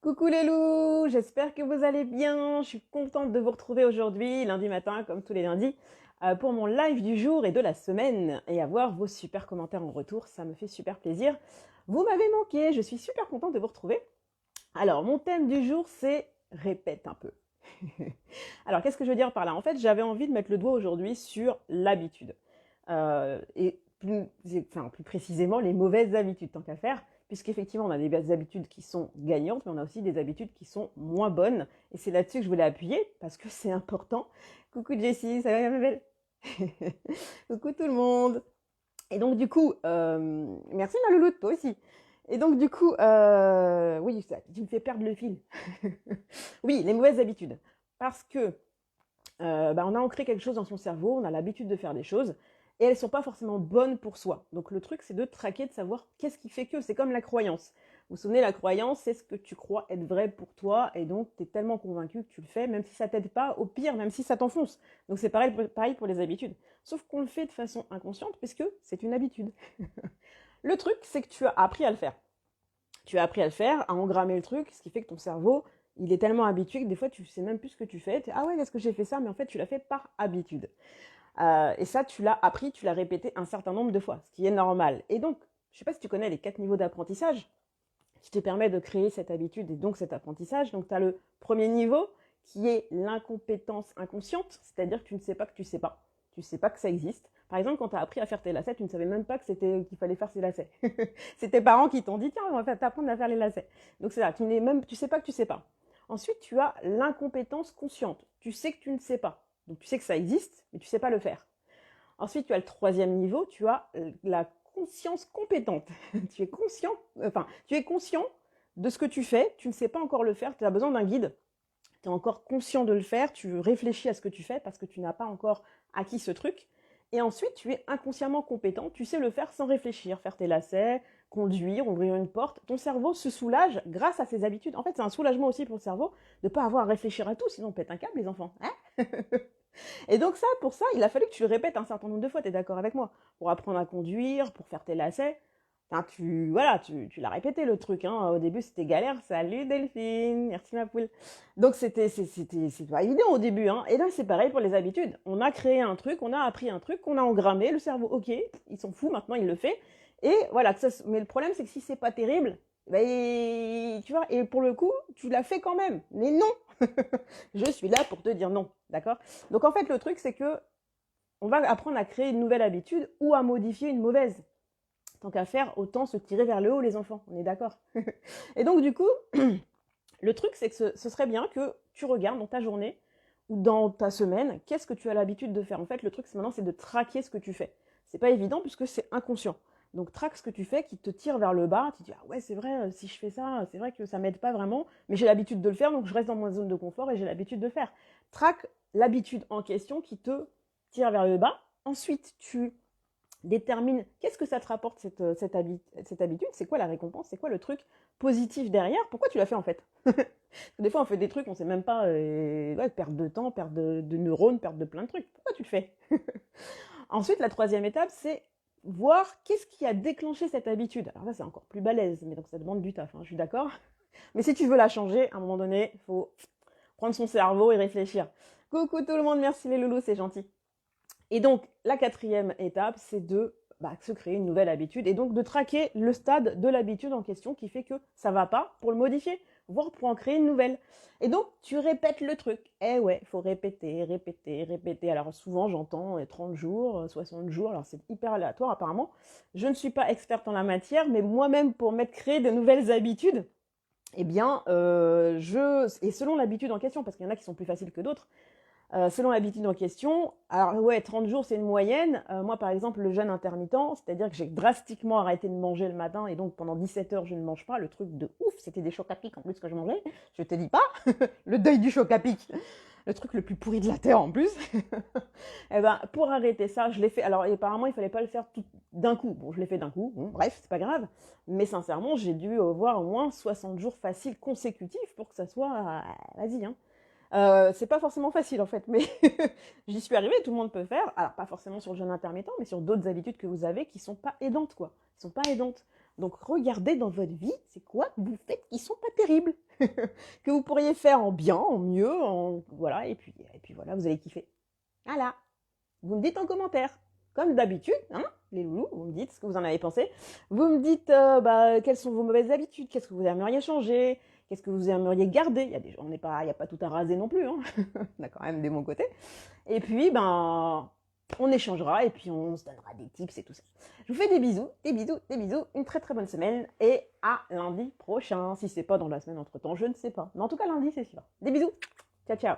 Coucou les loups, j'espère que vous allez bien. Je suis contente de vous retrouver aujourd'hui, lundi matin, comme tous les lundis, pour mon live du jour et de la semaine et avoir vos super commentaires en retour. Ça me fait super plaisir. Vous m'avez manqué, je suis super contente de vous retrouver. Alors, mon thème du jour, c'est répète un peu. Alors, qu'est-ce que je veux dire par là? En fait, j'avais envie de mettre le doigt aujourd'hui sur l'habitude. Et plus précisément, les mauvaises habitudes, tant qu'à faire, puisqu'effectivement, on a des habitudes qui sont gagnantes, mais on a aussi des habitudes qui sont moins bonnes. Et c'est là-dessus que je voulais appuyer, parce que c'est important. Coucou Jessie, ça va ma belle? Coucou tout le monde. Et donc du coup, merci ma louloute, toi aussi. Et donc du coup, oui, ça, tu me fais perdre le fil. Oui, les mauvaises habitudes. Parce que on a ancré quelque chose dans son cerveau, on a l'habitude de faire des choses, et elles ne sont pas forcément bonnes pour soi. Donc le truc, c'est de traquer, de savoir qu'est-ce qui fait que. C'est comme la croyance. Vous vous souvenez, la croyance, c'est ce que tu crois être vrai pour toi, et donc tu es tellement convaincu que tu le fais, même si ça t'aide pas, au pire, même si ça t'enfonce. Donc c'est pareil pour les habitudes. Sauf qu'on le fait de façon inconsciente, puisque c'est une habitude. Le truc, c'est que tu as appris à le faire. Tu as appris à le faire, à engrammer le truc, ce qui fait que ton cerveau, il est tellement habitué que des fois, tu sais même plus ce que tu fais. Ah ouais, est-ce que j'ai fait ça? Mais en fait, tu l'as fait par habitude. Et ça, tu l'as appris, tu l'as répété un certain nombre de fois, ce qui est normal. Et donc, je ne sais pas si tu connais les 4 niveaux d'apprentissage qui te permet de créer cette habitude et donc cet apprentissage. Donc, tu as le premier niveau qui est l'incompétence inconsciente, c'est-à-dire que tu ne sais pas que tu ne sais pas. Tu ne sais pas que ça existe. Par exemple, quand tu as appris à faire tes lacets, tu ne savais même pas que qu'il fallait faire ces lacets. C'est tes parents qui t'ont dit, tiens, on va t'apprendre à faire les lacets. Donc c'est ça, tu sais pas que tu sais pas. Ensuite, tu as l'incompétence consciente. Tu sais que tu ne sais pas. Donc tu sais que ça existe, mais tu ne sais pas le faire. Ensuite, tu as le troisième niveau, tu as la conscience compétente. Tu es conscient de ce que tu fais, tu ne sais pas encore le faire, tu as besoin d'un guide, tu es encore conscient de le faire, tu réfléchis à ce que tu fais parce que tu n'as pas encore acquis ce truc. Et ensuite, tu es inconsciemment compétent, tu sais le faire sans réfléchir, faire tes lacets, conduire, ouvrir une porte. Ton cerveau se soulage grâce à ses habitudes. En fait, c'est un soulagement aussi pour le cerveau de ne pas avoir à réfléchir à tout, sinon on pète un câble, les enfants. Hein? Et donc ça, pour ça, il a fallu que tu le répètes un certain nombre de fois, tu es d'accord avec moi? Pour apprendre à conduire, pour faire tes lacets. Enfin, tu l'as répété le truc, hein. Au début, c'était galère. Salut Delphine, merci ma poule. Donc c'est pas évident au début, hein. Et là, c'est pareil pour les habitudes. On a créé un truc, on a appris un truc, on a engrammé, le cerveau, ok, ils sont fous, maintenant il le fait. Et voilà, mais le problème, c'est que si c'est pas terrible, ben, tu vois, et pour le coup, tu l'as fait quand même. Mais non, je suis là pour te dire non, d'accord? Donc en fait, le truc, c'est que on va apprendre à créer une nouvelle habitude ou à modifier une mauvaise. Tant qu'à faire, autant se tirer vers le haut, les enfants. On est d'accord? Et donc, du coup, le truc, c'est que ce serait bien que tu regardes dans ta journée ou dans ta semaine, qu'est-ce que tu as l'habitude de faire. En fait, le truc, maintenant, c'est de traquer ce que tu fais. C'est pas évident puisque c'est inconscient. Donc, traque ce que tu fais qui te tire vers le bas. Tu te dis, ah ouais, c'est vrai, si je fais ça, c'est vrai que ça m'aide pas vraiment, mais j'ai l'habitude de le faire, donc je reste dans ma zone de confort et j'ai l'habitude de le faire. Traque l'habitude en question qui te tire vers le bas. Ensuite, tu détermine qu'est-ce que ça te rapporte cette habitude, c'est quoi la récompense, c'est quoi le truc positif derrière, pourquoi tu l'as fait en fait. Des fois on fait des trucs, on sait même pas, perte de temps, perte de neurones, perte de plein de trucs, pourquoi tu le fais. Ensuite, la troisième étape, c'est voir qu'est-ce qui a déclenché cette habitude. Alors là, c'est encore plus balèze, mais donc ça demande du taf, hein, je suis d'accord. Mais si tu veux la changer, à un moment donné, il faut prendre son cerveau et réfléchir. Coucou tout le monde, merci les loulous, c'est gentil. Et donc, la quatrième étape, c'est de se créer une nouvelle habitude et donc de traquer le stade de l'habitude en question qui fait que ça va pas pour le modifier, voire pour en créer une nouvelle. Et donc, tu répètes le truc. Eh ouais, il faut répéter, répéter, répéter. Alors souvent, j'entends 30 jours, 60 jours, alors c'est hyper aléatoire apparemment. Je ne suis pas experte en la matière, mais moi-même, pour créer de nouvelles habitudes, eh bien, et selon l'habitude en question, parce qu'il y en a qui sont plus faciles que d'autres, selon l'habitude en question, alors ouais, 30 jours c'est une moyenne. Moi par exemple, le jeûne intermittent, c'est-à-dire que j'ai drastiquement arrêté de manger le matin et donc pendant 17 heures je ne mange pas. Le truc de ouf, c'était des chocs à pic en plus que je mangeais. Je te dis pas, le deuil du choc à pic. Le truc le plus pourri de la terre en plus. Et ben, pour arrêter ça, je l'ai fait. Alors apparemment il fallait pas le faire tout d'un coup. Bon, je l'ai fait d'un coup, bon, bref, c'est pas grave. Mais sincèrement, j'ai dû voir au moins 60 jours faciles consécutifs pour que ça soit... vas-y, hein. C'est pas forcément facile en fait, mais j'y suis arrivée, tout le monde peut faire. Alors pas forcément sur le jeûne intermittent, mais sur d'autres habitudes que vous avez qui sont pas aidantes quoi. Qui sont pas aidantes. Donc regardez dans votre vie, c'est quoi que vous faites qui sont pas terribles. que vous pourriez faire en bien, en mieux, voilà, et puis voilà, vous allez kiffer. Voilà. Vous me dites en commentaire, comme d'habitude, hein, les loulous, vous me dites ce que vous en avez pensé. Vous me dites quelles sont vos mauvaises habitudes, qu'est-ce que vous aimeriez changer, qu'est-ce que vous aimeriez garder. Il y a il n'y a pas tout à raser non plus, hein. On a quand même des bons côtés. Et puis, on échangera et puis on se donnera des tips et tout ça. Je vous fais des bisous, des bisous, des bisous. Une très très bonne semaine et à lundi prochain. Si c'est pas dans la semaine entre temps, je ne sais pas. Mais en tout cas, lundi, c'est sûr. Des bisous. Ciao, ciao.